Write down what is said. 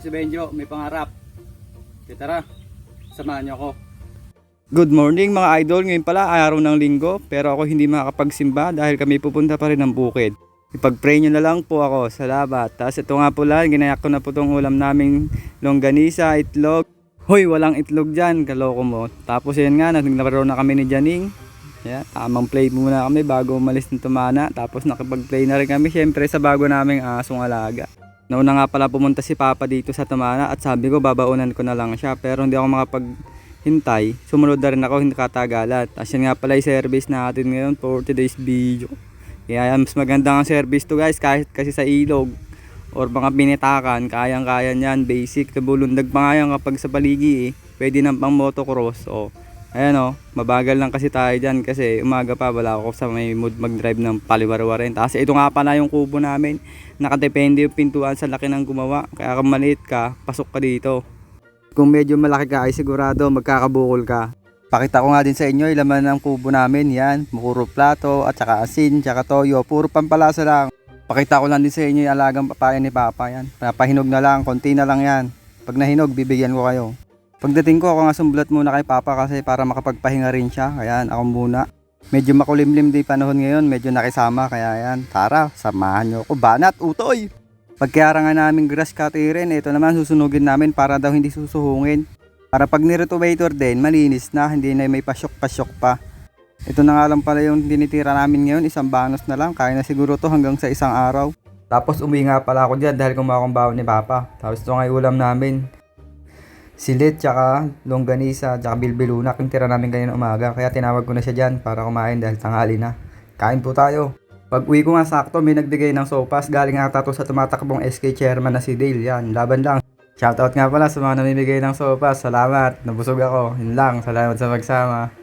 si Benjo, may pangarap. Kaya tara, samahan niyo ako. Good morning mga idol, ngayon pala araw ng linggo pero ako hindi makakapagsimba dahil kami pupunta pa rin ng bukid. Ipag-pray nyo na lang po ako, salamat. Tapos ito nga po lang, ginayak ko na po itong ulam naming longganisa, itlog. Hoy, walang itlog dyan, kaloko mo. Tapos yan nga, naglaro na kami ni Janing. Yeah, tamang play muna kami bago umalis ng tumana. Tapos nakipag-play na rin kami syempre sa bago naming asong alaga. Nauna nga pala pumunta si Papa dito sa tumana at sabi ko babaunan ko na lang siya pero hindi ako makapag-hintay. Sumunod na rin ako, hindi katagalan. Tapos yan nga pala yung service natin ngayon for today's video. Kaya mas maganda ang service to guys kahit kasi sa ilog or mga pinitakan, kayang-kaya niyan, basic. Bulundag pa nga yan kapag sa paligi pwede nang pang motocross. Ayan mabagal lang kasi tayo dyan kasi umaga pa wala ako sa may mood mag-drive ng paliwar-warin. Tapos ito nga pala yung kubo namin, nakadepende yung pintuan sa laki ng gumawa. Kaya kung maliit ka, pasok ka dito. Kung medyo malaki ka ay sigurado magkakabukol ka. Pakita ko nga din sa inyo yung laman ng kubo namin. Yan, puro plato at saka asin, saka toyo. Puro pampalasa lang. Pakita ko lang din sa inyo yung alagang papaya ni Papa. Yan, papahinog na lang, konti na lang yan. Pag nahinog, bibigyan ko kayo. Pagdating ko, ako nga sumbulat muna kay Papa kasi para makapagpahinga rin siya. Kaya ako muna. Medyo makulimlim din panahon ngayon, medyo nakisama. Kaya yan, tara, samahan nyo ako. Banat, utoy! Pagkiyara nga namin grass cutterin, ito naman susunugin namin para daw hindi susuhungin. Para pag niretovator din, malinis na, hindi na may pasyok-pasyok pa. Ito na nga lang pala yung dinitira namin ngayon, isang banos na lang, kaya na siguro to hanggang sa isang araw. Tapos umuwi nga pala ako dyan dahil kumuha akong bawon ni Papa. Tapos ito nga yung ulam namin. Silit, tsaka longganisa, tsaka bilbilunak yung tira namin kanina umaga. Kaya tinawag ko na siya dyan para kumain dahil tanghali na. Kain po tayo. Pag uwi ko nga sakto, may nagbigay ng sopas. Galing ata to sa tumatakbong SK chairman na si Dale. Yan, laban lang. Shoutout nga pala sa mga namimigay ng sopas. Salamat, nabusog ako. Yun lang, salamat sa pagsama.